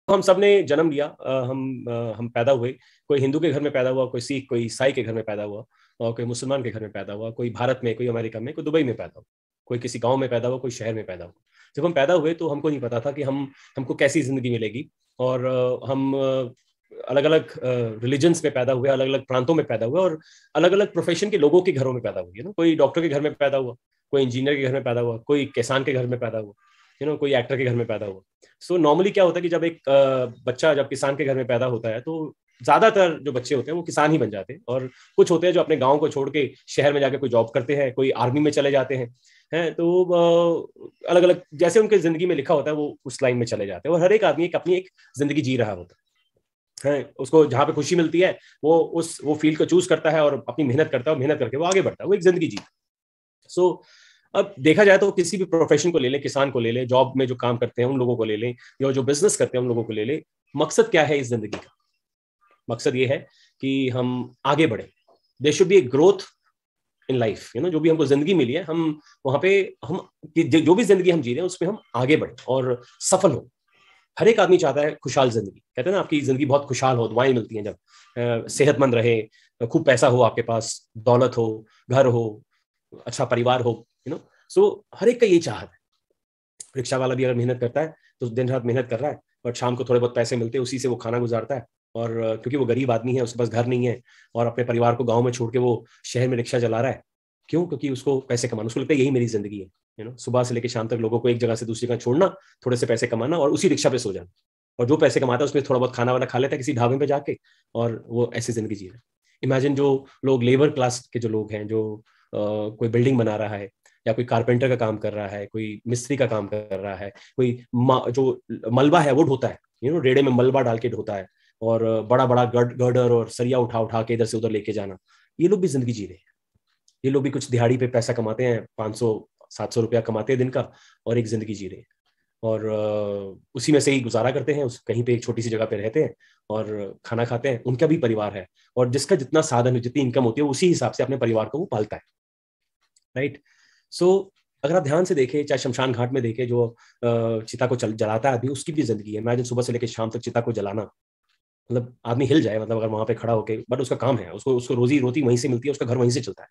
हम सब ने जन्म लिया, हम पैदा हुए, कोई हिंदू के घर में पैदा हुआ, कोई सिख, कोई ईसाई के घर में पैदा हुआ, और कोई मुसलमान के घर में पैदा हुआ, कोई भारत में, कोई अमेरिका में, कोई दुबई में पैदा हुआ, कोई किसी गांव में पैदा हुआ, कोई शहर में पैदा हुआ। जब हम पैदा हुए तो हमको नहीं पता था कि हमको कैसी जिंदगी मिलेगी, और हम अलग अलग रिलीजन्स में पैदा हुए, अलग अलग प्रांतों में पैदा हुए, और अलग अलग प्रोफेशन के लोगों के घरों में पैदा हुए। कोई डॉक्टर के घर में पैदा हुआ, कोई इंजीनियर के घर में पैदा हुआ, कोई किसान के घर में पैदा हुआ, कोई एक्टर के घर में पैदा हुआ। सो नॉर्मली क्या होता है कि जब एक बच्चा जब किसान के घर में पैदा होता है तो ज्यादातर जो बच्चे होते हैं वो किसान ही बन जाते हैं, और कुछ होते हैं जो अपने गांव को छोड़ के शहर में जाके कोई जॉब करते हैं, कोई आर्मी में चले जाते हैं तो अलग अलग जैसे उनके जिंदगी में लिखा होता है वो उस लाइन में चले जाते हैं। और हर एक आदमी अपनी एक जिंदगी जी रहा होता है, उसको जहाँ पे खुशी मिलती है वो फील्ड को चूज करता है और अपनी मेहनत करता है, और मेहनत करके वो आगे बढ़ता है, वो एक जिंदगी जीता है। सो अब देखा जाए तो किसी भी प्रोफेशन को ले लें, किसान को ले लें, जॉब में जो काम करते हैं उन लोगों को ले लें, या जो बिजनेस करते हैं उन लोगों को ले लें, मकसद क्या है इस जिंदगी का? मकसद ये है कि हम आगे बढ़े। There should be a growth in life. जो भी हमको जिंदगी मिली है, हम वहां पे हम जो भी जिंदगी हम जी रहे हैं उसमें हम आगे बढ़े और सफल हो। हर एक आदमी चाहता है खुशहाल जिंदगी। कहते हैं ना, आपकी जिंदगी बहुत खुशहाल हो, दुआएं मिलती हैं जब सेहतमंद रहे, खूब पैसा हो आपके पास, दौलत हो, घर हो, अच्छा परिवार हो। सो हर एक का यही चाहत है। रिक्शा वाला भी अगर मेहनत करता है तो दिन रात मेहनत कर रहा है, और शाम को थोड़े बहुत पैसे मिलते हैं, उसी से वो खाना गुजारता है। और क्योंकि वो गरीब आदमी है, उसके पास घर नहीं है, और अपने परिवार को गांव में छोड़ के वो शहर में रिक्शा चला रहा है। क्यों? क्योंकि उसको पैसे कमाना, उसको लगता है यही मेरी जिंदगी है। सुबह से लेकर शाम तक लोगों को एक जगह से दूसरी जगह छोड़ना, थोड़े से पैसे कमाना, और उसी रिक्शा पे सो जाना, और जो पैसे कमाता है उसमें थोड़ा बहुत खाना वाना खा लेता है किसी ढाबे पे जाके, और वो ऐसी जिंदगी जी रहा है। इमेजिन जो लोग लेबर क्लास के जो लोग हैं, जो कोई बिल्डिंग बना रहा है, या कोई कारपेंटर का काम कर रहा है, कोई मिस्त्री का काम कर रहा है, कोई जो मलबा है वो ढोता है, रेड़े में मलबा डाल के ढोता है, और बड़ा बड़ा गर्डर और सरिया उठा उठा के इधर से उधर लेके जाना। ये लोग भी जिंदगी जी रहे हैं। ये लोग भी कुछ दिहाड़ी पे पैसा कमाते हैं, 500-700 रुपया कमाते हैं दिन का, और एक जिंदगी जी रहे हैं, और उसी में से ही गुजारा करते हैं। उस कहीं पे एक छोटी सी जगह पे रहते हैं और खाना खाते हैं। उनका भी परिवार है, और जिसका जितना साधन, जितनी इनकम होती है, उसी हिसाब से अपने परिवार को वो पालता है। राइट। सो अगर आप ध्यान से देखें, चाहे शमशान घाट में देखें, जो चिता को जलाता है आदमी, उसकी भी जिंदगी है। इमेजिन सुबह से लेकर शाम तक चिता को जलाना, मतलब आदमी हिल जाए, मतलब अगर वहां पे खड़ा होके, बट उसका काम है, उसको उसको रोजी रोटी वहीं से मिलती है, उसका घर वहीं से चलता है।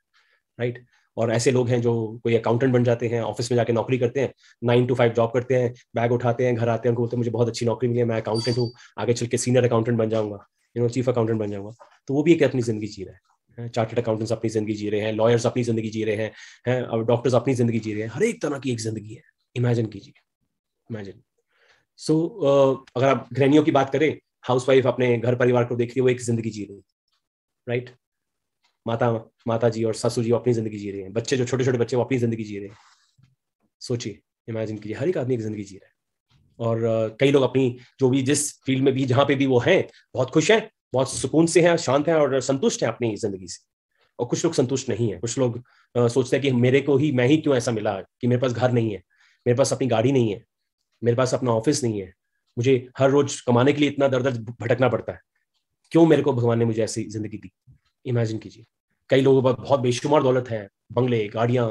राइट। और ऐसे लोग हैं जो कोई अकाउंटेंट बन जाते हैं, ऑफिस में जाके नौकरी करते हैं, 9 to 5 जॉब करते हैं, बैग उठाते हैं, घर आते हैं, उनको बोलते हैं मुझे बहुत अच्छी नौकरी मिली है, मैं अकाउंटेंट हूँ, आगे चल के सीनियर अकाउंटेंट बन जाऊंगा, चीफ अकाउंटेंट बन जाऊंगा। तो वो भी एक अपनी जिंदगी जी रहा है। चार्टर्ड अकाउंटेंट्स अपनी जिंदगी जी रहे हैं, लॉयर्स अपनी जिंदगी जी रहे हैं, और डॉक्टर्स अपनी जिंदगी जी रहे हैं। हर एक तरह की एक जिंदगी है। इमेजिन कीजिए, इमेजिन। सो अगर आप गृहणियों की बात करें, हाउसवाइफ अपने घर परिवार को देख रही है, वो एक जिंदगी जी रही है। राइट। माता जी और सासू जी अपनी जिंदगी जी रहे हैं, बच्चे जो छोटे छोटे बच्चे वो अपनी जिंदगी जी रहे हैं। सोचिए, इमेजिन कीजिए, हर एक आदमी एक जिंदगी जी रहा है। और कई लोग अपनी जो भी जिस फील्ड में भी जहां पे भी वो हैं, बहुत खुश हैं, बहुत सुकून से हैं, शांत हैं और संतुष्ट हैं अपनी जिंदगी से। और कुछ लोग संतुष्ट नहीं है। कुछ लोग सोचते हैं कि मेरे को ही, मैं ही क्यों ऐसा मिला कि मेरे पास घर नहीं है, मेरे पास अपनी गाड़ी नहीं है, मेरे पास अपना ऑफिस नहीं है, मुझे हर रोज कमाने के लिए इतना दर दर भटकना पड़ता है, क्यों मेरे को भगवान ने मुझे ऐसी जिंदगी दी। इमेजिन कीजिए। कई लोगों के पास बहुत बेशुमार दौलत है, बंगले, गाड़ियां,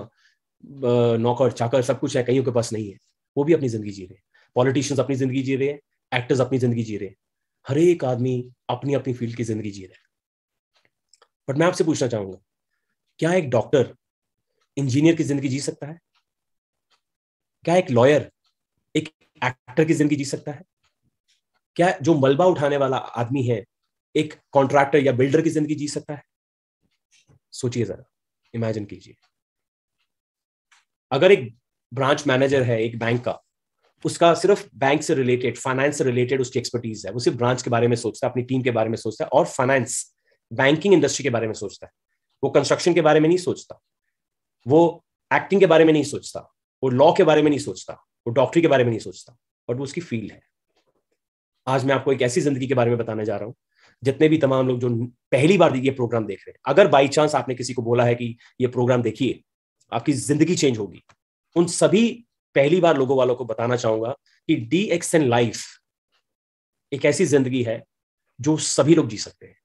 नौकर चाकर, सब कुछ है, कईयों के पास नहीं है, वो भी अपनी जिंदगी जी रहे हैं। पॉलिटिशियंस अपनी जिंदगी जी रहे हैं, एक्टर्स अपनी जिंदगी जी रहे हैं। हर एक आदमी अपनी अपनी फील्ड की जिंदगी जी रहा है। बट मैं आपसे पूछना चाहूंगा, क्या एक डॉक्टर इंजीनियर की जिंदगी जी सकता है? क्या एक लॉयर एक एक्टर की जिंदगी जी सकता है? क्या जो मलबा उठाने वाला आदमी है एक कॉन्ट्रैक्टर या बिल्डर की जिंदगी जी सकता है? सोचिए जरा, इमेजिन कीजिए। अगर एक ब्रांच मैनेजर है एक बैंक का, उसका सिर्फ बैंक से रिलेटेड, फाइनेंस से रिलेटेड उसकी एक्सपर्टीज है, वो सिर्फ ब्रांच के बारे में सोचता है, अपनी टीम के बारे में सोचता है, और फाइनेंस, बैंकिंग इंडस्ट्री के बारे में सोचता है। वो कंस्ट्रक्शन के बारे में नहीं सोचता, वो एक्टिंग के बारे में नहीं सोचता, वो लॉ के बारे में नहीं सोचता, वो डॉक्टरी के बारे में नहीं सोचता, और वो उसकी फील्ड है। आज मैं आपको एक ऐसी जिंदगी के बारे में बताने जा रहा हूं, जितने भी तमाम लोग जो पहली बार ये प्रोग्राम देख रहे हैं, अगर बाई चांस आपने किसी को बोला है कि ये प्रोग्राम देखिए, आपकी जिंदगी चेंज होगी, उन सभी पहली बार लोगों वालों को बताना चाहूंगा कि DXN लाइफ एक ऐसी जिंदगी है जो सभी लोग जी सकते हैं।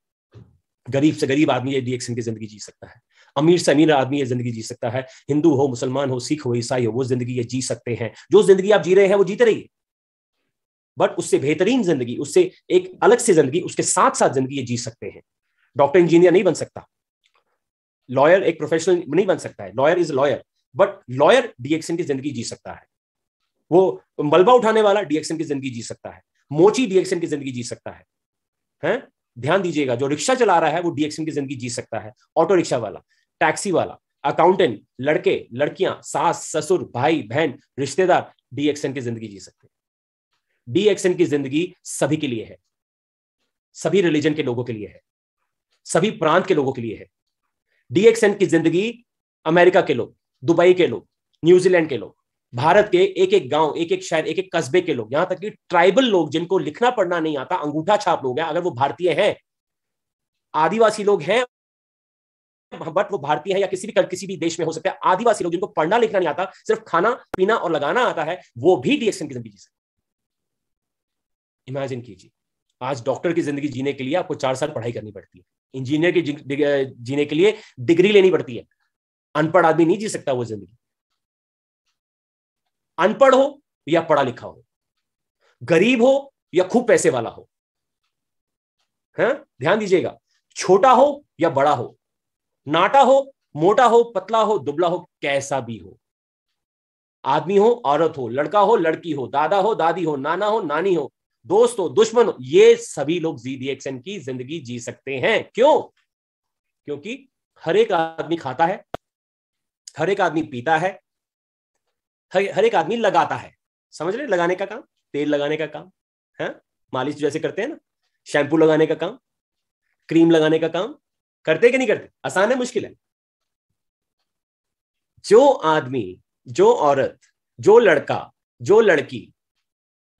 गरीब से गरीब आदमी ये DXN की जिंदगी जी सकता है, अमीर से अमीर आदमी ये जिंदगी जी सकता है, हिंदू हो, मुसलमान हो, सिख हो, ईसाई हो, वो जिंदगी ये जी सकते हैं। जो जिंदगी आप जी रहे हैं वो जीते रहिए। बट उससे बेहतरीन जिंदगी, उससे एक अलग से जिंदगी, उसके साथ साथ जिंदगी ये जी सकते हैं। डॉक्टर इंजीनियर नहीं बन सकता, लॉयर एक प्रोफेशनल नहीं बन सकता है, lawyer is lawyer, but lawyer डीएक्सन की जिंदगी जी सकता है। वो मलबा उठाने वाला डीएक्सन की जिंदगी जी सकता है, मोची डीएक्सन की जिंदगी जी सकता है, हैं? ध्यान दीजिएगा, जो रिक्शा चला रहा है वो डीएक्सन की जिंदगी जी सकता है, ऑटो रिक्शा वाला, टैक्सी वाला, अकाउंटेंट, लड़के लड़कियां, सास ससुर, भाई बहन, रिश्तेदार डीएक्सन की जिंदगी जी सकते हैं। डीएक्सन की जिंदगी सभी के लिए है, सभी रिलीजन के लोगों के लिए है, सभी प्रांत के लोगों के लिए है। डीएक्सन की जिंदगी अमेरिका के लोग, दुबई के लोग, न्यूजीलैंड के लोग, भारत के एक एक गांव, एक एक शहर, एक एक कस्बे के लोग, यहां तक कि ट्राइबल लोग जिनको लिखना पढ़ना नहीं आता, अंगूठा छाप लोग हैं, अगर वो भारतीय हैं, आदिवासी लोग हैं बट वो भारतीय है या किसी भी देश में हो सकता है, आदिवासी लोग जिनको पढ़ना लिखना नहीं आता, सिर्फ खाना पीना और लगाना आता है, वो भी डीएक्सन की जिंदगी जी सकते। इमेजिन कीजिए, आज डॉक्टर की जिंदगी जीने के लिए आपको 4 साल पढ़ाई करनी पड़ती है, इंजीनियर की जीने के लिए डिग्री लेनी पड़ती है। अनपढ़ आदमी नहीं जी सकता वो जिंदगी। अनपढ़ हो या पढ़ा लिखा हो, गरीब हो या खूब पैसे वाला हो, है? ध्यान दीजिएगा, छोटा हो या बड़ा हो, नाटा हो, मोटा हो, पतला हो, दुबला हो, कैसा भी हो, आदमी हो, औरत हो, लड़का हो, लड़की हो, दादा हो, दादी हो, नाना हो, नानी हो, दोस्त हो, दुश्मन हो, ये सभी लोग डीएक्सन की जिंदगी जी सकते हैं। क्यों? क्योंकि हर एक आदमी खाता है, हर एक आदमी पीता है, हर एक आदमी लगाता है। समझ रहे? लगाने का काम, तेल लगाने का काम है, मालिश जैसे करते हैं ना, शैम्पू लगाने का काम, क्रीम लगाने का काम करते कि नहीं करते? आसान है, मुश्किल है? जो आदमी, जो औरत, जो लड़का, जो लड़की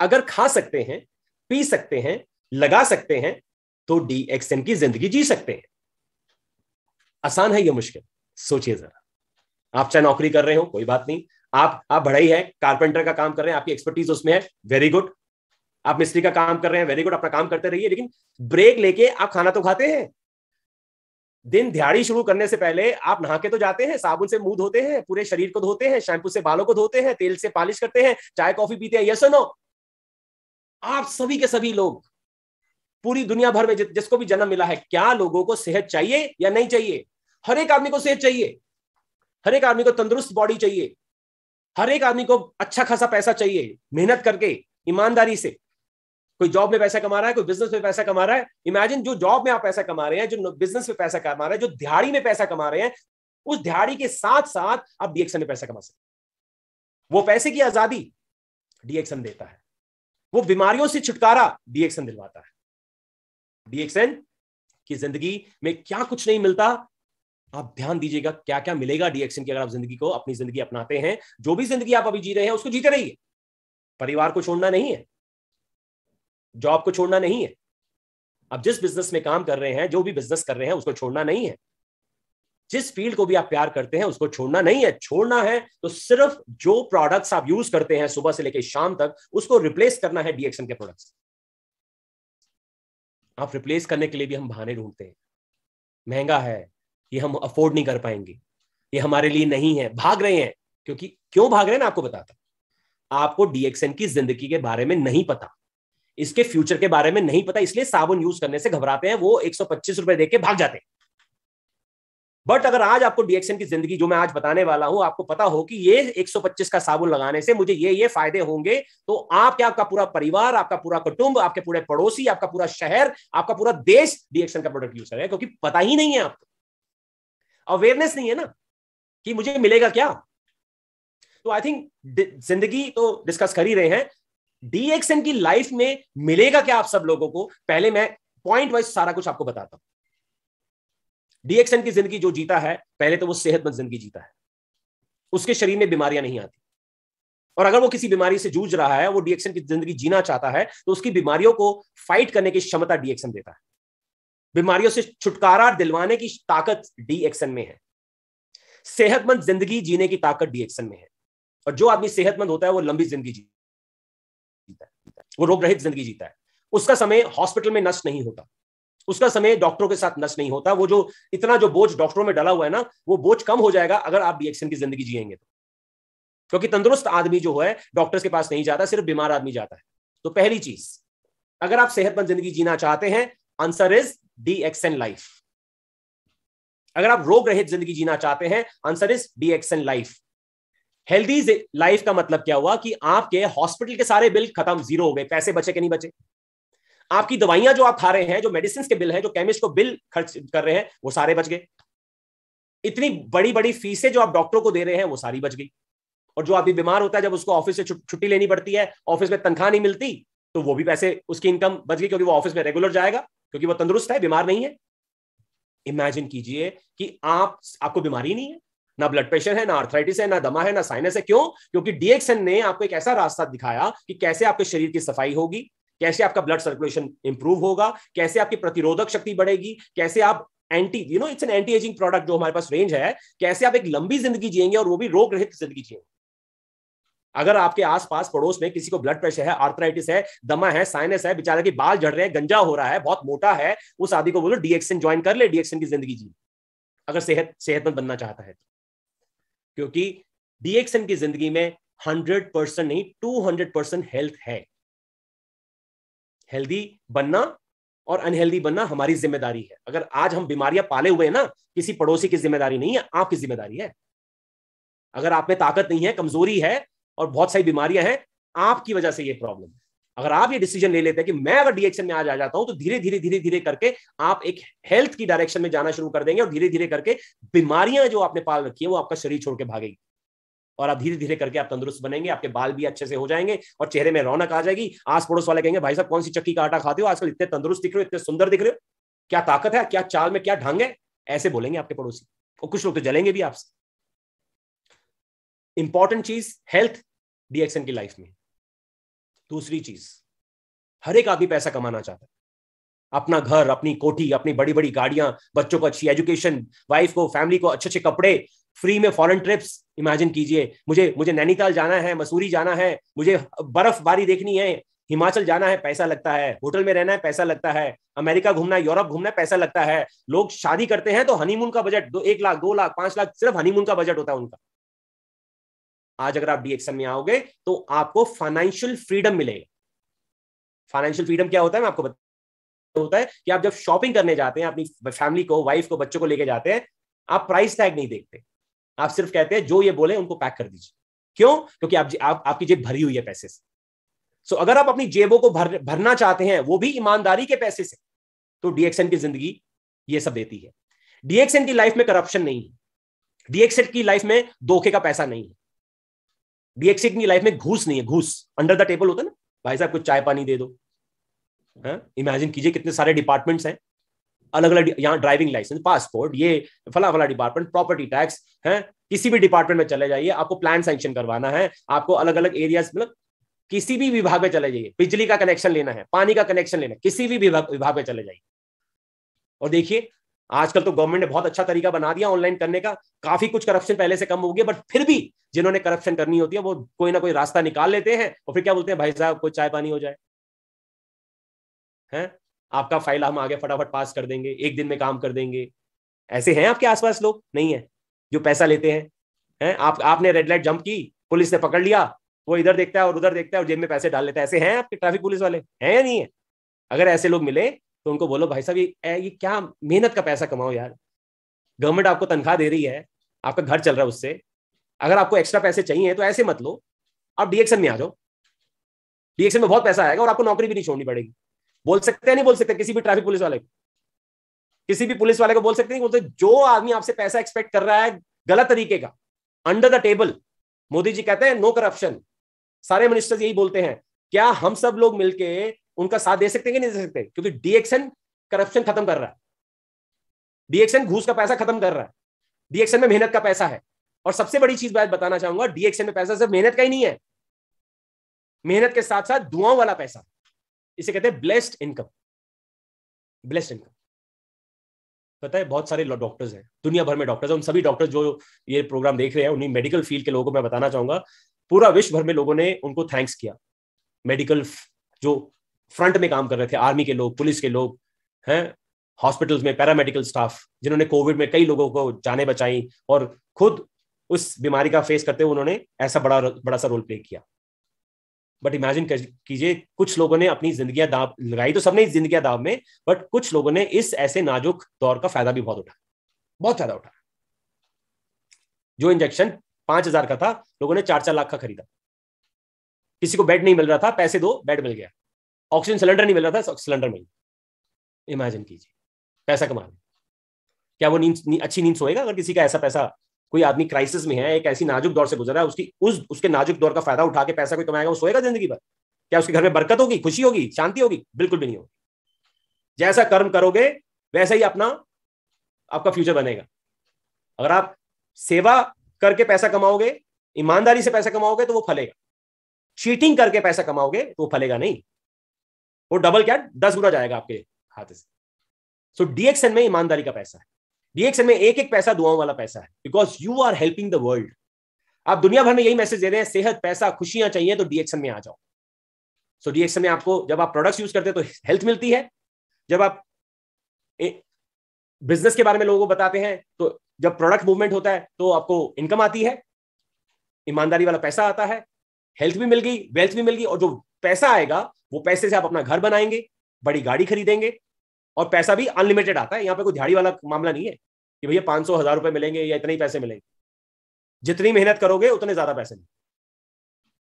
अगर खा सकते हैं, पी सकते हैं, लगा सकते हैं, तो डीएक्सन की जिंदगी जी सकते हैं। आसान है या मुश्किल? सोचिए जरा। आप चाहे नौकरी कर रहे हो, कोई बात नहीं, आप बढ़ई है, कारपेंटर का काम कर रहे हैं, आपकी एक्सपर्टीज उसमें है, वेरी गुड। आप मिस्त्री का काम कर रहे हैं, वेरी गुड, अपना काम करते रहिए, लेकिन ब्रेक लेके आप खाना तो खाते हैं। दिन दिहाड़ी शुरू करने से पहले आप नहा के तो जाते हैं, साबुन से मुंह धोते हैं, पूरे शरीर को धोते हैं, शैम्पू से बालों को धोते हैं, तेल से पॉलिश करते हैं, चाय कॉफी पीते हैं, यस और नो? आप सभी के सभी लोग, पूरी दुनिया भर में जिसको भी जन्म मिला है, क्या लोगों को सेहत चाहिए या नहीं चाहिए? हर एक आदमी को सेहत चाहिए, हर एक आदमी को तंदुरुस्त बॉडी चाहिए, हर एक आदमी को अच्छा खासा पैसा चाहिए, मेहनत करके, ईमानदारी से। कोई जॉब में पैसा कमा रहा है, कोई बिजनेस में पैसा कमा रहा है। इमेजिन, जो जॉब में आप पैसा कमा रहे हैं, जो बिजनेस में पैसा कमा रहे हैं, जो दिहाड़ी में पैसा कमा रहे हैं, उस दिहाड़ी के साथ साथ आप डीएक्सन में पैसा कमा सकते हैं। वो पैसे की आजादी डीएक्सन देता है, वो बीमारियों से छुटकारा डीएक्सन दिलवाता है। डीएक्सन की जिंदगी में क्या कुछ नहीं मिलता, आप ध्यान दीजिएगा क्या क्या मिलेगा डीएक्सन की, अगर आप जिंदगी को, अपनी जिंदगी अपनाते हैं। जो भी जिंदगी आप अभी जी रहे हैं उसको जीते रहिए, परिवार को छोड़ना नहीं है, जॉब को छोड़ना नहीं है, आप जिस बिजनेस में काम कर रहे हैं, जो भी बिजनेस कर रहे हैं, उसको छोड़ना नहीं है, जिस फील्ड को भी आप प्यार करते हैं उसको छोड़ना नहीं है। छोड़ना है तो सिर्फ जो प्रोडक्ट्स आप यूज करते हैं सुबह से लेकर शाम तक, उसको रिप्लेस करना है डीएक्सन के प्रोडक्ट्स। आप रिप्लेस करने के लिए भी हम बहाने ढूंढते हैं, महंगा है, ये हम अफोर्ड नहीं कर पाएंगे, ये हमारे लिए नहीं है, भाग रहे हैं। क्योंकि क्यों भाग रहे हैं ना, आपको बताता, आपको डीएक्सन की जिंदगी के बारे में नहीं पता, इसके फ्यूचर के बारे में नहीं पता, इसलिए साबुन यूज करने से घबराते हैं, वो 125 रुपए देके भाग जाते हैं। बट अगर आज आपको डीएक्सन की जिंदगी जो मैं आज बताने वाला हूं, आपको पता हो कि ये 125 का साबुन लगाने से मुझे ये फायदे होंगे, तो आप क्या, आपका पूरा परिवार, आपका पूरा कुटुंब, आपके पूरे पड़ोसी, आपका पूरा शहर, आपका पूरा देश डीएक्सन का प्रोडक्ट यूज करेगा, क्योंकि पता ही नहीं है आपको, अवेयरनेस नहीं है ना कि मुझे मिलेगा क्या। तो आई थिंक जिंदगी तो डिस्कस कर ही रहे हैं, डीएक्सन की लाइफ में मिलेगा क्या आप सब लोगों को, पहले मैं पॉइंट वाइज सारा कुछ आपको बताता हूं। डीएक्सन की जिंदगी जो जीता है, पहले तो वो सेहतमंद जिंदगी जीता है, उसके शरीर में बीमारियां नहीं आती, और अगर वो किसी बीमारी से जूझ रहा है, वो डीएक्सन की जिंदगी जीना चाहता है, तो उसकी बीमारियों को फाइट करने की क्षमता डीएक्सन देता है, बीमारियों से छुटकारा दिलवाने की ताकत डीएक्सन में है, सेहतमंद जिंदगी जीने की ताकत डीएक्सन में है। और जो आदमी सेहतमंद होता है वो लंबी जिंदगी जीता है, वो रोग रहित जिंदगी जीता है, उसका समय हॉस्पिटल में नष्ट नहीं होता, उसका समय डॉक्टरों के साथ नष्ट नहीं होता। वो जो इतना जो बोझ डॉक्टरों में डला हुआ है ना, वो बोझ कम हो जाएगा अगर आप डीएक्सन की जिंदगी जिएंगे तो। क्योंकि तंदुरुस्त आदमी जो है डॉक्टर्स के पास नहीं जाता, सिर्फ बीमार आदमी जाता है। तो पहली चीज, अगर आप सेहतमंद जिंदगी जीना चाहते हैं, आंसर इज DXN लाइफ। अगर आप रोग रहित जिंदगी जीना चाहते हैं, answer is DXN life. Healthy life का मतलब क्या हुआ कि आपके हॉस्पिटल के सारे बिल खत्म, जीरो हो गए, पैसे बचे कि नहीं बचे। आपकी दवाइयां जो आप खा रहे हैं, जो मेडिसिन के बिल हैं, जो केमिस्ट को बिल खर्च कर रहे हैं, वो सारे बच गए। इतनी बड़ी बड़ी फीसें जो आप डॉक्टरों को दे रहे हैं, वो सारी बच गई। और जो आदमी बीमार होता है, जब उसको ऑफिस से छुट्टी लेनी पड़ती है, ऑफिस में तनख्वाह नहीं मिलती, तो वो भी पैसे, उसकी इनकम बच गई, क्योंकि वो ऑफिस में रेगुलर जाएगा, क्योंकि वो तंदुरुस्त है, बीमार नहीं है। इमेजिन कीजिए कि आपको बीमारी नहीं है, ना ब्लड प्रेशर है, ना आर्थराइटिस है, ना दमा है, ना साइनस है। क्यों? क्योंकि DXN ने आपको एक ऐसा रास्ता दिखाया कि कैसे आपके शरीर की सफाई होगी, कैसे आपका ब्लड सर्कुलेशन इंप्रूव होगा, कैसे आपकी प्रतिरोधक शक्ति बढ़ेगी, कैसे आप it's an anti ageing product जो हमारे पास रेंज है, कैसे आप एक लंबी जिंदगी जिएंगे, और वो भी रोग रहित जिंदगी जिएंगे। अगर आपके आसपास पड़ोस में किसी को ब्लड प्रेशर है, आर्थराइटिस है, दमा है, साइनस है, बेचारे के बाल झड़ रहे हैं, गंजा हो रहा है, बहुत मोटा है, उस आदमी को बोलो DXN ज्वाइन कर ले, DXN की जिंदगी जी, अगर सेहतमंद बनना चाहता है। क्योंकि DXN की जिंदगी में 100% नहीं, 200% हेल्थ है। हेल्दी बनना और अनहेल्दी बनना हमारी जिम्मेदारी है। अगर आज हम बीमारियां पाले हुए हैं ना, किसी पड़ोसी की जिम्मेदारी नहीं है, आपकी जिम्मेदारी है। अगर आप में ताकत नहीं है, कमजोरी है और बहुत सारी बीमारियां हैं, आपकी वजह से ये प्रॉब्लम है। अगर आप ये डिसीजन ले लेते हैं कि मैं अगर DXN में आज आ जाता हूं, तो धीरे धीरे धीरे धीरे करके आप एक हेल्थ की डायरेक्शन में जाना शुरू कर देंगे, और धीरे धीरे करके बीमारियां जो आपने पाल रखी है, वो आपका शरीर छोड़ के भागेगी, और आप धीरे धीरे करके आप तंदुरुस्त बनेंगे, आपके बाल भी अच्छे से हो जाएंगे, और चेहरे में रौनक आ जाएगी। आस पड़ोस वाले कहेंगे, भाई साहब कौन सी चक्की का आटा खाते हो, आजकल इतने तंदुरुस्त दिख रहे हो, इतने सुंदर दिख रहे हो, क्या ताकत है, क्या चाल में क्या ढंग है, ऐसे बोलेंगे आपके पड़ोसी। और कुछ लोग तो जलेंगे भी आपसे। इंपॉर्टेंट चीज हेल्थ DXN की लाइफ में। दूसरी चीज, हर एक आदमी पैसा कमाना चाहता है, अपना घर, अपनी कोठी, अपनी बड़ी बड़ी गाड़ियां, बच्चों को अच्छी एजुकेशन, वाइफ को, फैमिली को अच्छे अच्छे कपड़े, फ्री में फॉरेन ट्रिप्स। इमेजिन कीजिए, मुझे नैनीताल जाना है, मसूरी जाना है, मुझे बर्फबारी देखनी है, हिमाचल जाना है, पैसा लगता है, होटल में रहना है, पैसा लगता है, अमेरिका घूमना है, यूरोप घूमना है, पैसा लगता है। लोग शादी करते हैं तो हनीमून का बजट 1 लाख, 2 लाख, 5 लाख सिर्फ हनीमून का बजट होता है उनका। आज अगर आप DXN में आओगे तो आपको फाइनेंशियल फ्रीडम मिलेगा। फाइनेंशियल फ्रीडम क्या होता है, मैं आपको होता है कि आप जब शॉपिंग करने जाते हैं, अपनी फैमिली को, वाइफ को, बच्चों को लेके जाते हैं, आप प्राइस टैग नहीं देखते, आप सिर्फ कहते हैं जो ये बोले उनको पैक कर दीजिए। क्यों? क्योंकि आपकी जेब भरी हुई है पैसे से। सो अगर आप अपनी जेबों को भरना चाहते हैं, वो भी ईमानदारी के पैसे से, तो DXN की जिंदगी ये सब देती है। DXN की लाइफ में करप्शन नहीं है, DXN की लाइफ में धोखे का पैसा नहीं है, DXN की लाइफ में घूस नहीं है। घूस अंडर द टेबल होता है ना, भाई साहब कुछ चाय पानी दे दो। इमेजिन कीजिए कितने सारे डिपार्टमेंट्स हैं, अलग अलग, यहाँ ड्राइविंग लाइसेंस, पासपोर्ट, ये फला फला डिपार्टमेंट, प्रॉपर्टी टैक्स है, किसी भी डिपार्टमेंट में चले जाइए, आपको प्लान सैंक्शन करवाना है, आपको अलग अलग एरियाज, मतलब किसी भी विभाग में चले जाइए, बिजली का कनेक्शन लेना है, पानी का कनेक्शन लेना है, किसी भी विभाग में चले जाइए। और देखिए आजकल तो गवर्नमेंट ने बहुत अच्छा तरीका बना दिया ऑनलाइन करने का, काफी कुछ करप्शन पहले से कम हो गया, बट फिर भी जिन्होंने करप्शन करनी होती है वो कोई ना कोई रास्ता निकाल लेते हैं, और फिर क्या बोलते हैं, भाई साहब कोई चाय पानी हो जाए, है आपका फाइल हम आगे फटाफट पास कर देंगे, 1 दिन में काम कर देंगे। ऐसे हैं आपके आसपास लोग? नहीं है, जो पैसा लेते हैं। आपने रेड लाइट जंप की, पुलिस ने पकड़ लिया, वो इधर देखता है और उधर देखता है और जेब में पैसे डाल लेता है। ऐसे हैं आपके ट्रैफिक पुलिस वाले, हैं या नहीं है? अगर ऐसे लोग मिले तो उनको बोलो, भाई साहब ये क्या मेहनत का पैसा कमाओ यार, गवर्नमेंट आपको तनख्वाह दे रही है, आपका घर चल रहा है उससे, अगर आपको एक्स्ट्रा पैसे चाहिए तो ऐसे मत लो, आप DXN में आ जाओ, DXN में बहुत पैसा आएगा और आपको नौकरी भी नहीं छोड़नी पड़ेगी। बोल सकते हैं नहीं बोल सकते किसी भी ट्रैफिक पुलिस वाले को, किसी भी पुलिस वाले को बोल सकते नहीं बोलते, जो आदमी आपसे पैसा एक्सपेक्ट कर रहा है गलत तरीके का, under the table, Modi ji कहते हैं नो करप्शन, सारे मिनिस्टर्स यही बोलते हैं, क्या हम सब लोग मिलके उनका साथ दे सकते हैं कि नहीं दे सकते? क्योंकि DXN करप्शन खत्म कर रहा है, DXN घूस का पैसा खत्म कर रहा है, DXN में मेहनत का पैसा है। और सबसे बड़ी चीज बात बताना चाहूंगा, DXN में पैसा सिर्फ मेहनत का ही नहीं है, मेहनत के साथ साथ दुआओं वाला पैसा, इसे कहते हैं ब्लेस्ड इनकम। ब्लेस्ड इनकम, पता है बहुत सारे डॉक्टर्स हैं, दुनिया भर में डॉक्टर्स हैं, उन सभी डॉक्टर्स जो ये प्रोग्राम देख रहे हैं, उन्हीं मेडिकल फील्ड के लोगों को मैं बताना चाहूंगा, पूरा विश्व भर में लोगों ने उनको थैंक्स किया। मेडिकल जो फ्रंट में काम कर रहे थे, आर्मी के लोग, पुलिस के लोग हैं, हॉस्पिटल्स में पैरामेडिकल स्टाफ, जिन्होंने कोविड में कई लोगों को जानें बचाई और खुद उस बीमारी का फेस करते हुए उन्होंने ऐसा बड़ा सा रोल प्ले किया। बट इमेजिन कीजिए, कुछ लोगों ने अपनी जिंदगियां दाव लगाई, तो सबने जिंदगियां दाव में, बट कुछ लोगों ने इस ऐसे नाजुक दौर का फायदा भी बहुत उठाया, बहुत फायदा उठाया। जो इंजेक्शन 5,000 का था, लोगों ने 4-4 लाख का खरीदा। किसी को बेड नहीं मिल रहा था, पैसे दो, बेड मिल गया। ऑक्सीजन सिलेंडर नहीं मिल रहा था, सिलेंडर मिल गया। इमेजिन कीजिए, पैसा कमा रहे। क्या वो अच्छी नींद सोएगा अगर किसी का ऐसा पैसा, कोई आदमी क्राइसिस में है, एक ऐसी नाजुक दौर से गुजरा है, उसके नाजुक दौर का फायदा उठा के पैसा कोई कमाएगा, वो सोएगा जिंदगी भर? क्या उसके घर में बरकत होगी, खुशी होगी, शांति होगी? बिल्कुल भी नहीं होगी। जैसा कर्म करोगे वैसा ही आपका फ्यूचर बनेगा। अगर आप सेवा करके पैसा कमाओगे, ईमानदारी से पैसा कमाओगे, तो वो फलेगा। चीटिंग करके पैसा कमाओगे तो वो फलेगा नहीं, वो डबल क्या 10 गुना जाएगा आपके हाथ से। सो डीएक्सएन में ईमानदारी का पैसा है। डीएक्सएन में एक एक पैसा दुआओं वाला पैसा है, because you are helping the world. आप दुनिया भर में यही मैसेज दे रहे हैं, सेहत, पैसा, खुशियां चाहिए तो डीएक्सएन में आ जाओ। सो डीएक्सएन में आपको, जब आप प्रोडक्ट्स यूज करते हैं तो हेल्थ मिलती है, जब आप बिजनेस के बारे में लोगों को बताते हैं, तो जब प्रोडक्ट मूवमेंट होता है तो आपको इनकम आती है, ईमानदारी वाला पैसा आता है, हेल्थ भी मिल गई, वेल्थ भी मिल गई, और जो पैसा आएगा वो पैसे से आप अपना घर बनाएंगे, बड़ी गाड़ी खरीदेंगे, और पैसा भी अनलिमिटेड आता है। यहाँ पे कोई दिहाड़ी वाला मामला नहीं है कि भैया 500-1000 रुपए मिलेंगे या इतने ही पैसे मिलेंगे। जितनी मेहनत करोगे उतने ज्यादा पैसे मिलेंगे।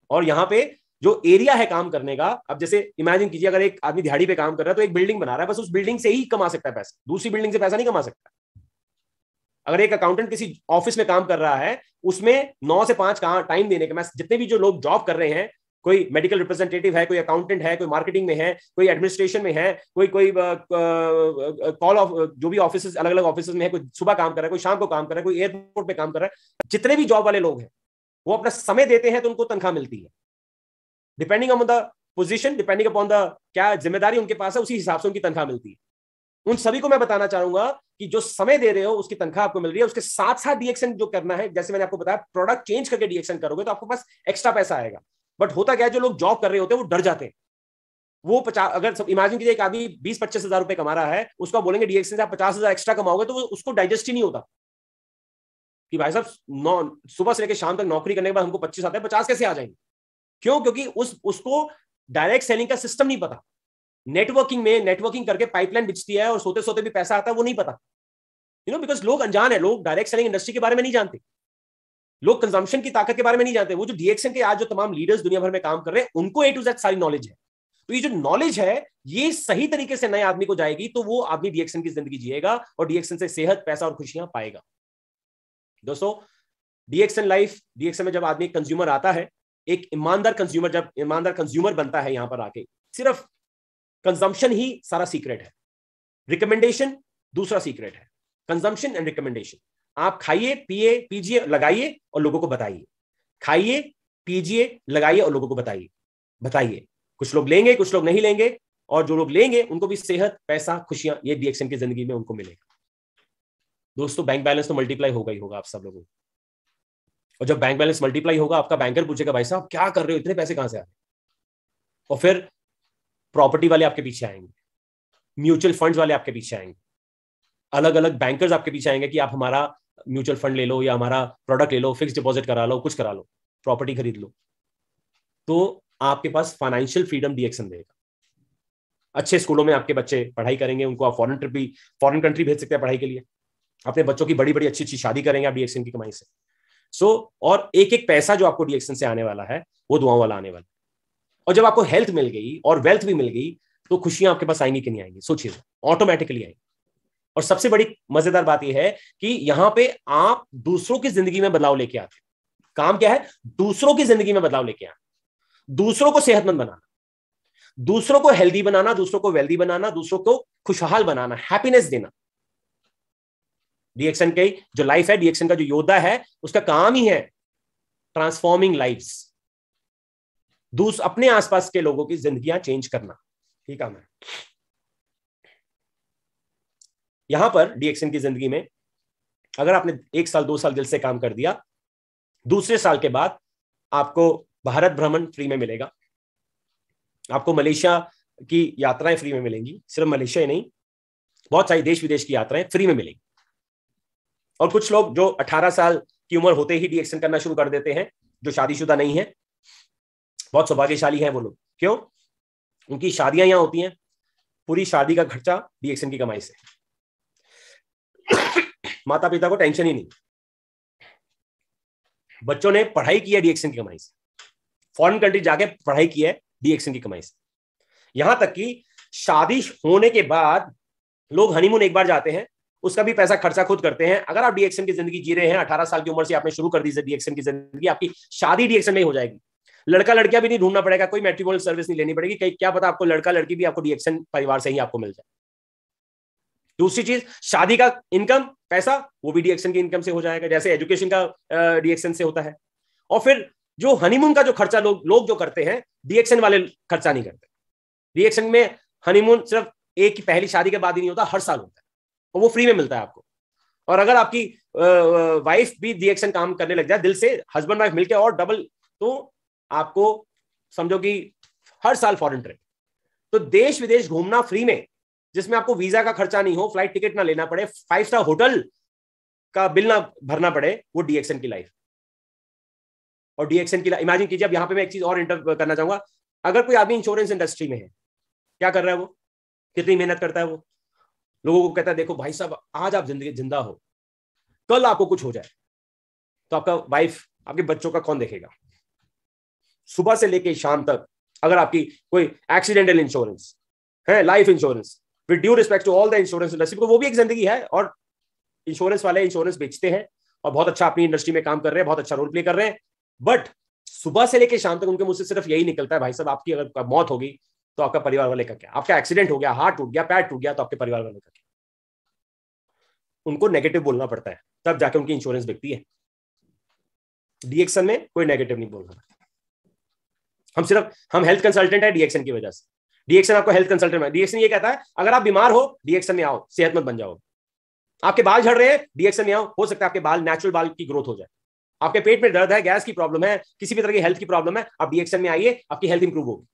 और यहाँ पे जो एरिया है काम करने का, अब जैसे इमेजिन कीजिए, अगर एक आदमी दिहाड़ी पे काम कर रहा है तो एक बिल्डिंग बना रहा है, बस उस बिल्डिंग से ही कमा सकता है पैसा, दूसरी बिल्डिंग से पैसा नहीं कमा सकता। अगर एक अकाउंटेंट किसी ऑफिस में काम कर रहा है, उसमें 9 से 5 टाइम देने के, मैं जितने भी जो लोग जॉब कर रहे हैं, कोई मेडिकल रिप्रेजेंटेटिव है, कोई अकाउंटेंट है, कोई मार्केटिंग में है, कोई एडमिनिस्ट्रेशन में है, कोई कॉल ऑफ जो भी ऑफिस, अलग अलग ऑफिस में है, कोई सुबह काम कर रहा है, कोई शाम को काम कर रहा है, कोई एयरपोर्ट पे काम कर रहा है, जितने भी जॉब वाले लोग हैं वो अपना समय देते हैं तो उनको तनख्वाह मिलती है। Depending on the position, depending upon the क्या जिम्मेदारी उनके पास है, उसी हिसाब से उनकी तनख्वाह मिलती है। उन सभी को मैं बताना चाहूंगा कि जो समय दे रहे हो उसकी तनख्वाह आपको मिल रही है, उसके साथ साथ डीएक्सएन जो करना है, जैसे मैंने आपको बताया, प्रोडक्ट चेंज करके डीएक्सएन करोगे तो आपके पास एक्स्ट्रा पैसा आएगा। बट होता क्या है, जो लोग जॉब कर रहे होते हैं वो डर जाते हैं। वो 50, अगर इमेजिन कीजिए एक आदमी 20-25 हजार रुपए कमा रहा है, उसको बोलेंगे डीएक्सएन से आप 50,000 एक्स्ट्रा कमाओगे, तो उसको डाइजेस्ट ही नहीं होता कि भाई साहब सुबह से लेकर शाम तक नौकरी करने के बाद हमको 25 आते हैं, 50 कैसे आ जाएंगे? क्यों? क्योंकि उसको डायरेक्ट सेलिंग का सिस्टम नहीं पता। नेटवर्किंग करके पाइपलाइन बिछती है और सोते सोते भी पैसा आता है, वो नहीं पता। बिकॉज लोग अनजान है, लोग डायरेक्ट सेलिंग इंडस्ट्री के बारे में नहीं जानते, लोग कंजम्पशन की ताकत के बारे में नहीं जानते। वो जो डीएक्सएन के आज जो तमाम लीडर्स दुनिया भर में काम कर रहे हैं, उनको A to Z सारी नॉलेज है। तो ये जो नॉलेज है, ये सही तरीके से नए आदमी को जाएगी तो वो आदमी डीएक्सएन की जिंदगी जिएगा और डीएक्सएन से सेहत, पैसा और खुशियां पाएगा। दोस्तों, डीएक्सएन लाइफ, डीएक्सएन में जब आदमी कंज्यूमर आता है, एक ईमानदार कंज्यूमर, जब ईमानदार कंज्यूमर बनता है, यहां पर आके सिर्फ कंजम्पशन ही सारा सीक्रेट है, रिकमेंडेशन दूसरा सीक्रेट है। कंजम्पशन एंड रिकमेंडेशन, आप खाइए, पिए, पीजिए, लगाइए और लोगों को बताइए। खाइए, पीजिए, लगाइए और लोगों को बताइए। कुछ लोग लेंगे, कुछ लोग नहीं लेंगे, और जो लोग लेंगे उनको भी सेहत, पैसा, खुशियां, ये डीएक्सएन की जिंदगी में उनको मिलेगा। दोस्तों, बैंक बैलेंस तो मल्टीप्लाई होगा ही होगा आप सब लोगों को, और जब बैंक बैलेंस मल्टीप्लाई होगा, आपका बैंकर पूछेगा, भाई साहब क्या कर रहे हो, इतने पैसे कहां से आ रहे? और फिर प्रॉपर्टी वाले आपके पीछे आएंगे, म्यूचुअल फंड्स वाले आपके पीछे आएंगे, अलग अलग बैंकर्स आपके पीछे आएंगे कि आप हमारा म्यूचुअल फंड ले लो या हमारा प्रोडक्ट ले लो, फिक्स डिपॉजिट करा लो, कुछ करा लो, प्रॉपर्टी खरीद लो। तो आपके पास फाइनेंशियल फ्रीडम डीएक्सएन देगा। अच्छे स्कूलों में आपके बच्चे पढ़ाई करेंगे, उनको आप फॉरेन कंट्री भेज सकते हैं पढ़ाई के लिए। अपने बच्चों की बड़ी बड़ी अच्छी अच्छी शादी करेंगे आप डीएक्सएन की कमाई से। और एक एक पैसा जो आपको डीएक्सएन से आने वाला है, वो दुआओं वाला आने वाला है। और जब आपको हेल्थ मिल गई और वेल्थ भी मिल गई, तो खुशियां आपके पास आएंगी कि नहीं आएंगी? सोचिए, ऑटोमेटिकली आएंगी। और सबसे बड़ी मजेदार बात यह है कि यहां पे आप दूसरों की जिंदगी में बदलाव लेके आते हैं। काम क्या है? दूसरों की जिंदगी में बदलाव लेके आना, दूसरों को सेहतमंद बनाना, दूसरों को हेल्दी बनाना, दूसरों को वेल्दी बनाना, दूसरों को खुशहाल बनाना, हैप्पीनेस देना। डीएक्सएन की जो लाइफ है, डीएक्सएन का जो योद्धा है, उसका काम ही है ट्रांसफॉर्मिंग लाइफ्स, अपने आसपास के लोगों की जिंदगियां चेंज करना। ठीक है, यहां पर डीएक्सएन की जिंदगी में अगर आपने 1 साल 2 साल दिल से काम कर दिया, दूसरे साल के बाद आपको भारत भ्रमण फ्री में मिलेगा, आपको मलेशिया की यात्राएं फ्री में मिलेंगी। सिर्फ मलेशिया ही नहीं, बहुत सारी देश विदेश की यात्राएं फ्री में मिलेंगी। और कुछ लोग जो 18 साल की उम्र होते ही डीएक्सएन करना शुरू कर देते हैं, जो शादीशुदा नहीं है, बहुत सौभाग्यशाली है वो लोग। क्यों? उनकी शादियां यहां होती हैं, पूरी शादी का खर्चा डीएक्सएन की कमाई से। माता पिता को टेंशन ही नहीं, बच्चों ने पढ़ाई की है डीएक्सएन की कमाई से, फॉरेन कंट्री जाके पढ़ाई की है डीएक्सएन की कमाई से। यहां तक कि शादी होने के बाद लोग हनीमून एक बार जाते हैं, उसका भी पैसा खर्चा खुद करते हैं। अगर आप डीएक्सएन की जिंदगी जी रहे हैं, 18 साल की उम्र से आपने शुरू कर दी डीएक्सएन की जिंदगी, आपकी शादी डीएक्सएन में ही हो जाएगी। लड़का लड़कियां भी नहीं ढूंढना पड़ेगा, कोई मैट्रिमोनियल सर्विस नहीं लेनी पड़ेगी, कहीं क्या पता आपको लड़का लड़की भी आपको डीएक्सएन परिवार से ही आपको मिल जाए। दूसरी चीज, शादी का इनकम पैसा वो भी डीएक्सएन की इनकम से हो जाएगा, जैसे एजुकेशन का डीएक्सएन से होता है। और फिर जो हनीमून का जो खर्चा लोग जो करते हैं, डीएक्सएन वाले खर्चा नहीं करते। डीएक्सएन में हनीमून सिर्फ एक की पहली शादी के बाद ही नहीं होता, हर साल होता है, और वो फ्री में मिलता है आपको। और अगर आपकी वाइफ भी डीएक्सएन काम करने लग जाए दिल से, हस्बैंड वाइफ मिलकर और डबल, तो आपको समझो कि हर साल फॉरेन ट्रिप। तो देश विदेश घूमना फ्री में, जिसमें आपको वीजा का खर्चा नहीं हो, फ्लाइट टिकट ना लेना पड़े, 5 स्टार होटल का बिल ना भरना पड़े, वो डीएक्सएन की लाइफ। और डीएक्सएन की इमेजिन कीजिए, अब यहां पे मैं एक चीज और इंटर करना चाहूंगा। अगर कोई आदमी इंश्योरेंस इंडस्ट्री में है, क्या कर रहा है वो, कितनी मेहनत करता है वो, लोगों को कहता है देखो भाई साहब, आज आप जिंदगी जिंदा हो, कल आपको कुछ हो जाए तो आपका वाइफ, आपके बच्चों का कौन देखेगा? सुबह से लेके शाम तक अगर आपकी कोई एक्सीडेंटल इंश्योरेंस है, life insurance, with due respect to all the insurance industry, वो भी एक जिंदगी है। और इंश्योरेंस वाले इंश्योरेंस बेचते हैं और बहुत अच्छा अपनी इंडस्ट्री में काम कर रहे हैं, बहुत अच्छा रोल प्ले कर रहे हैं, बट सुबह से लेकर शाम तक उनके मुंह से सिर्फ यही निकलता है, भाई साहब आपकी अगर मौत होगी तो आपका परिवार वाले का क्या, आपका एक्सीडेंट हो गया, हार्ट टूट गया, पैर टूट गया, तो आपके परिवार वाले का क्या। उनको नेगेटिव बोलना पड़ता है, तब जाके उनकी इंश्योरेंस बिकती है। डीएक्सएन में कोई नेगेटिव नहीं बोलना पड़ता। हम हेल्थ कंसल्टेंट है डीएक्सएन की वजह से। डीएक्सएन आपको हेल्थ कंसल्टेंट है। डीएक्सएन ये कहता है अगर आप बीमार हो, डीएक्सएन में आओ, सेहतमंद बन जाओ। आपके बाल झड़ रहे हैं, डीएक्सएन में आओ, हो सकता है आपके बाल, नेचुरल बाल की ग्रोथ हो जाए। आपके पेट में दर्द है, गैस की प्रॉब्लम है, किसी भी तरह की हेल्थ की प्रॉब्लम है, आप डीएक्सएन में आइए, आपकी हेल्थ इंप्रूव होगी।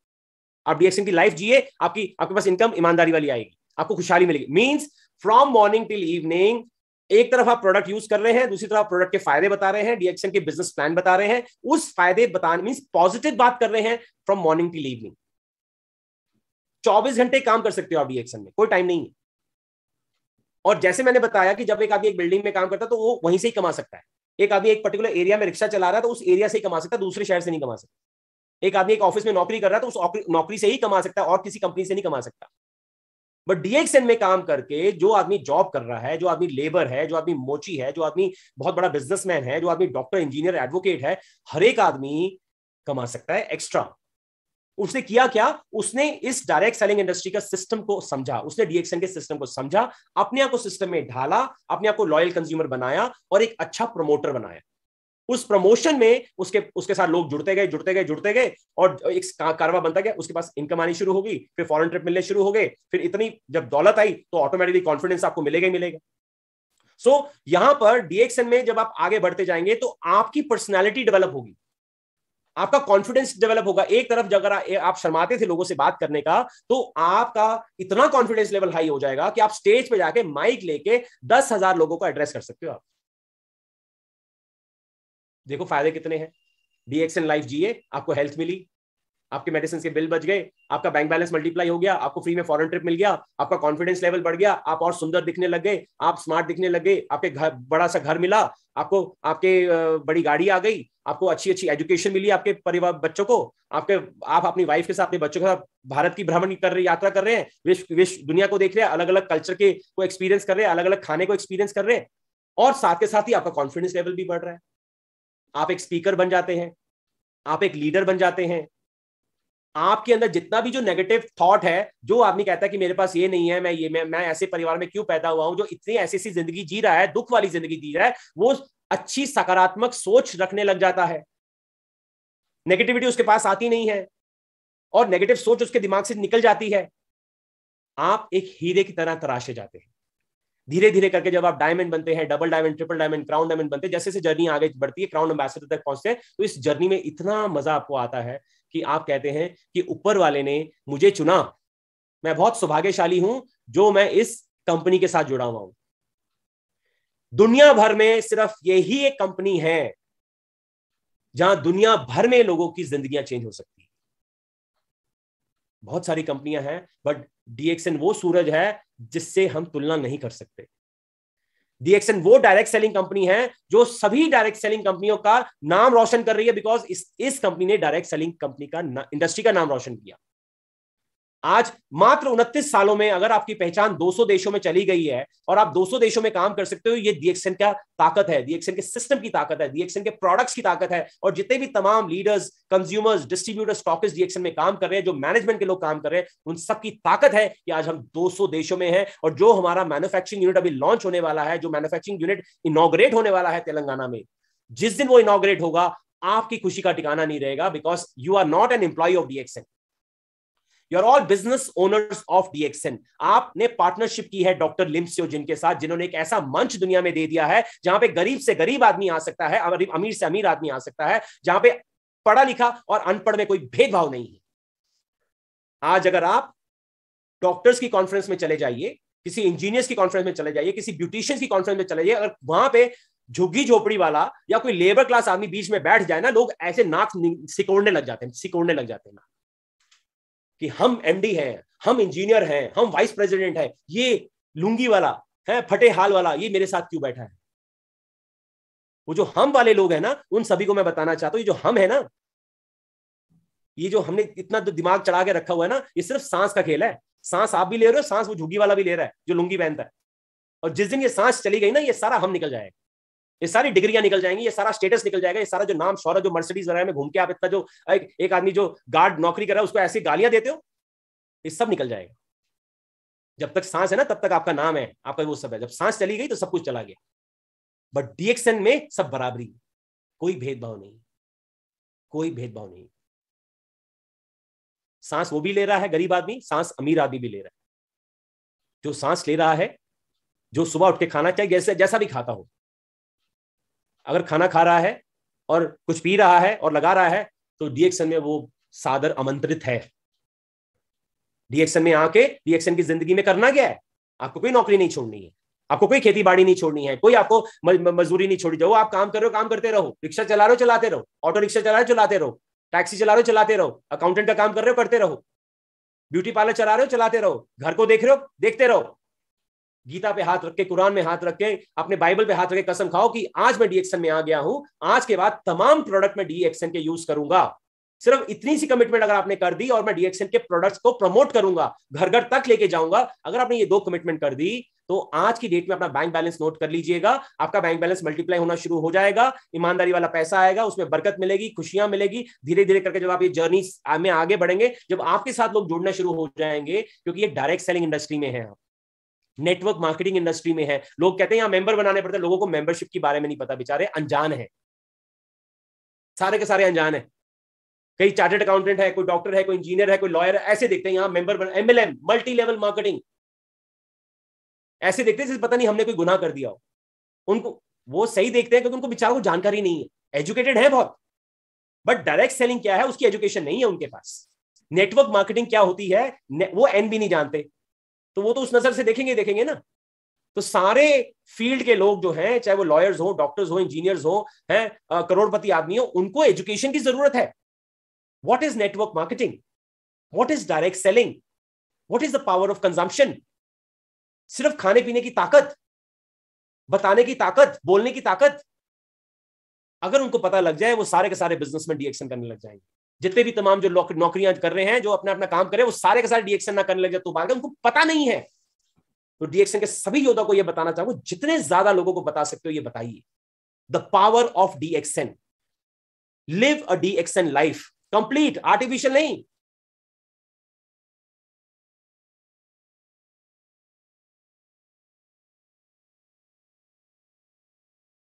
आप डीएक्सएन की लाइफ जिए, आपके पास इनकम ईमानदारी वाली आएगी, आपको खुशहाली मिलेगी। Means from morning till evening, एक तरफ आप प्रोडक्ट यूज कर रहे हैं, दूसरी तरफ प्रोडक्ट के फायदे बता रहे हैं, डीएक्सएन के बिजनेस प्लान बता रहे हैं, उस फायदे बताने मींस पॉजिटिव बात कर रहे हैं फ्रॉम मॉर्निंग टिल इवनिंग। 24 घंटे काम कर सकते हो आप डीएक्सएन में, कोई टाइम नहीं है। और जैसे मैंने बताया कि जब एक आदमी एक बिल्डिंग में काम करता है तो वो वहीं से ही कमा सकता है। एक आदमी एक पर्टिकुलर एरिया में रिक्शा चला रहा है तो उस एरिया से ही कमा सकता है, दूसरे शहर से नहीं कमा सकता। एक आदमी एक ऑफिस में नौकरी कर रहा है तो उस नौकरी से ही कमा सकता है और किसी कंपनी से नहीं कमा सकता। बट डीएक्सएन में काम करके जो आदमी जॉब कर रहा है, जो आदमी लेबर है, जो आदमी मोची है, जो आदमी बहुत बड़ा बिजनेसमैन है, जो आदमी डॉक्टर, इंजीनियर, एडवोकेट है, हर एक आदमी कमा सकता है एक्स्ट्रा। उसने किया क्या? उसने इस डायरेक्ट सेलिंग इंडस्ट्री का सिस्टम को समझा, उसने डीएक्सएन के सिस्टम को समझा, अपने आप को सिस्टम में ढाला, अपने आप को लॉयल कंज्यूमर बनाया और एक अच्छा प्रमोटर बनाया। उस प्रमोशन में उसके साथ लोग जुड़ते गए और एक कारवा बनता गया। उसके पास इनकम आनी शुरू होगी, फिर फॉरेन ट्रिप मिलने शुरू हो गए, फिर इतनी जब दौलत आई तो ऑटोमेटिकली कॉन्फिडेंस आपको मिलेगा ही मिलेगा। सो यहां पर डीएक्सएन में जब आप आगे बढ़ते जाएंगे तो आपकी पर्सनैलिटी डेवलप होगी, आपका कॉन्फिडेंस डेवलप होगा। एक तरफ अगर आप शर्माते थे लोगों से बात करने का, तो आपका इतना कॉन्फिडेंस लेवल हाई हो जाएगा कि आप स्टेज पे जाके माइक लेके 10,000 लोगों को एड्रेस कर सकते हो। आप देखो फायदे कितने हैं। डीएक्सएन लाइफ जिए, आपको हेल्थ मिली, आपके मेडिसिन के बिल बच गए, आपका बैंक बैलेंस मल्टीप्लाई हो गया, आपको फ्री में फॉरेन ट्रिप मिल गया, आपका कॉन्फिडेंस लेवल बढ़ गया, आप और सुंदर दिखने लग गए, आप स्मार्ट दिखने लग गए, आपके घर बड़ा सा घर मिला, आपको आपके बड़ी गाड़ी आ गई, आपको अच्छी अच्छी एजुकेशन मिली, आपके परिवार बच्चों को, आप अपनी वाइफ के साथ, अपने बच्चों के साथ भारत की भ्रमण कर रहे, यात्रा कर रहे हैं, विश्व दुनिया को देख रहे हैं, अलग अलग कल्चर के को एक्सपीरियंस कर रहे हैं, अलग अलग खाने को एक्सपीरियंस कर रहे हैं, और साथ के साथ ही आपका कॉन्फिडेंस लेवल भी बढ़ रहा है। आप एक स्पीकर बन जाते हैं, आप एक लीडर बन जाते हैं। आपके अंदर जितना भी जो नेगेटिव थॉट है, जो आदमी कहता है कि मेरे पास ये नहीं है, मैं ऐसे परिवार में क्यों पैदा हुआ हूं, जो इतनी ऐसी जिंदगी जी रहा है, दुख वाली जिंदगी जी रहा है, वो अच्छी सकारात्मक सोच रखने लग जाता है। नेगेटिविटी उसके पास आती नहीं है और नेगेटिव सोच उसके दिमाग से निकल जाती है। आप एक हीरे की तरह तराशे जाते हैं। धीरे धीरे करके जब आप डायमंड बनते हैं, double diamond, triple diamond, crown diamond बनते हैं, जैसे जैसे जर्नी आगे बढ़ती है, क्राउन एम्बेसडर तक पहुंचते हैं, तो इस जर्नी में इतना मजा आपको आता है कि आप कहते हैं कि ऊपर वाले ने मुझे चुना, मैं बहुत सौभाग्यशाली हूं जो मैं इस कंपनी के साथ जुड़ा हुआ हूं। दुनिया भर में सिर्फ यही एक कंपनी है जहां दुनिया भर में लोगों की जिंदगियां चेंज हो सकती है। बहुत सारी कंपनियां हैं, बट DXN वो सूरज है जिससे हम तुलना नहीं कर सकते। DXN वो डायरेक्ट सेलिंग कंपनी है जो सभी डायरेक्ट सेलिंग कंपनियों का नाम रोशन कर रही है, बिकॉज इस कंपनी ने डायरेक्ट सेलिंग कंपनी का इंडस्ट्री का नाम रोशन किया। आज मात्र 29 सालों में अगर आपकी पहचान 200 देशों में चली गई है और आप 200 देशों में काम कर सकते हो, ये DXN का ताकत है, DXN के सिस्टम की ताकत है, DXN के प्रोडक्ट्स की ताकत है। और जितने भी तमाम leaders, consumers, distributors, stockist DXN में काम कर रहे हैं, जो मैनेजमेंट के लोग काम कर रहे हैं, उन सबकी ताकत है कि आज हम 200 देशों में हैं। और जो हमारा मैन्युफैक्चरिंग यूनिट अभी लॉन्च होने वाला है, जो मैन्युफैक्चरिंग यूनिट इनॉग्रेट होने वाला है तेलंगाना में, जिस दिन वो इनॉग्रेट होगा, आपकी खुशी का ठिकाना नहीं रहेगा, because you are not an employee of DXN, you are all business owners of DXN। आपने पार्टनरशिप की है डॉक्टर लिम स्योजिन के साथ, जिन्होंने एक ऐसा मंच दुनिया में दे दिया है जहां पे गरीब से गरीब आदमी आ सकता है, अमीर से अमीर आदमी आ सकता है, जहां पे पढ़ा लिखा और अनपढ़ में कोई भेदभाव नहीं है। आज अगर आप डॉक्टर्स की कॉन्फ्रेंस में चले जाइए, किसी इंजीनियर्स की कॉन्फ्रेंस में चले जाइए, किसी ब्यूटिशियंस की कॉन्फ्रेंस में चले जाइए, अगर वहां पे झुग्गी झोपड़ी वाला या कोई लेबर क्लास आदमी बीच में बैठ जाए ना, लोग ऐसे नाक सिकोड़ने लग जाते हैं ना, कि हम MD हैं, हम इंजीनियर हैं, हम वाइस प्रेसिडेंट हैं, ये लुंगी वाला है, फटे हाल वाला, ये मेरे साथ क्यों बैठा है। वो जो हम वाले लोग हैं ना, उन सभी को मैं बताना चाहता हूं, ये जो हम है ना, ये जो हमने इतना तो दिमाग चढ़ा के रखा हुआ है ना, ये सिर्फ सांस का खेल है। सांस आप भी ले रहे हो, सांस वो झुग्गी वाला भी ले रहा है जो लुंगी पहनता है। और जिस दिन ये सांस चली गई ना, ये सारा हम निकल जाएगा, ये सारी डिग्रियां निकल जाएंगी, ये सारा स्टेटस निकल जाएगा, ये सारा जो नाम शौहरत, जो मर्सिडीज वगैरह में घूम के आप इतना जो एक आदमी जो गार्ड नौकरी कर रहा है उसको ऐसी गालियां देते हो, ये सब निकल जाएगा। जब तक सांस है ना, तब तक आपका नाम है, आपका वो सब है। जब सांस चली गई तो सब कुछ चला गया। बट DXN में सब बराबरी, कोई भेदभाव नहीं, कोई भेदभाव नहीं। सांस वो भी ले रहा है गरीब आदमी, सांस अमीर आदमी भी ले रहा है। जो सांस ले रहा है, जो सुबह उठ के खाना चाहिए, जैसा भी खाता हो, अगर खाना खा रहा है और कुछ पी रहा है और लगा रहा है, तो DXN में वो सादर आमंत्रित है। DXN में आके DXN की जिंदगी में करना क्या है? आपको कोई नौकरी नहीं छोड़नी है, आपको कोई खेती बाड़ी नहीं छोड़नी है, कोई आपको मजदूरी नहीं छोड़ी। जो आप काम कर रहे हो काम करते रहो, रिक्शा चला रहे हो चलाते रहो, ऑटो रिक्शा चला रहे हो चलाते रहो, टैक्सी चला रहे हो चलाते रहो, अकाउंटेंट का काम कर रहे हो करते रहो, ब्यूटी पार्लर चला रहे हो चलाते रहो, घर को देख रहे हो देखते रहो। गीता पे हाथ रख के, कुरान में हाथ रख के, अपने बाइबल पे हाथ रख के कसम खाओ कि आज मैं DXN में आ गया हूं, आज के बाद तमाम प्रोडक्ट में DXN के यूज करूंगा। सिर्फ इतनी सी कमिटमेंट अगर आपने कर दी, और मैं DXN के प्रोडक्ट्स को प्रमोट करूंगा, घर घर तक लेके जाऊंगा, अगर आपने ये 2 कमिटमेंट कर दी, तो आज की डेट में अपना बैंक बैलेंस नोट कर लीजिएगा। आपका बैंक बैलेंस मल्टीप्लाई होना शुरू हो जाएगा, ईमानदारी वाला पैसा आएगा, उसमें बरकत मिलेगी, खुशियां मिलेगी। धीरे धीरे करके जब आप ये जर्नी में आगे बढ़ेंगे, जब आपके साथ लोग जुड़ना शुरू हो जाएंगे, क्योंकि ये डायरेक्ट सेलिंग इंडस्ट्री में है, नेटवर्क मार्केटिंग इंडस्ट्री में है। लोग कहते हैं यहाँ मेंबर बनाने पड़ते हैं, लोगों को मेंबरशिप के बारे में नहीं पता, बेचारे अनजान है, सारे के सारे अनजान है। कई चार्टर्ड अकाउंटेंट है, कोई डॉक्टर है, कोई इंजीनियर है, कोई लॉयर है, ऐसे देखते हैं यहाँ member MLM, multi level marketing, ऐसे देखते हैं जैसे पता नहीं हमने कोई गुनाह कर दिया हो। उनको वो सही देखते हैं क्योंकि उनको बेचारों को जानकारी नहीं है, एजुकेटेड है बहुत, बट डायरेक्ट सेलिंग क्या है उसकी एजुकेशन नहीं है उनके पास। नेटवर्क मार्केटिंग क्या होती है वो N भी नहीं जानते, तो वो तो उस नजर से देखेंगे ना। तो सारे फील्ड के लोग जो हैं, चाहे वो लॉयर्स हो, डॉक्टर्स हो, इंजीनियर्स हो, हैं करोड़पति आदमी हो, उनको एजुकेशन की जरूरत है। What is network marketing, what is direct selling, what is the power of consumption. सिर्फ खाने पीने की ताकत, बताने की ताकत, बोलने की ताकत, अगर उनको पता लग जाए, वो सारे के सारे बिजनेस में DXN करने लग जाएंगे। जितने भी तमाम जो नौकरियां कर रहे हैं, जो अपना अपना काम कर रहे हैं, वो सारे के सारे DXN ना करने लग जाए तो बात, उनको पता नहीं है। तो DXN के सभी योद्धा को यह बताना चाहूंगा, जितने ज्यादा लोगों को बता सकते हो ये बताइए। The power of DXN, live a DXN life, complete, artificial नहीं।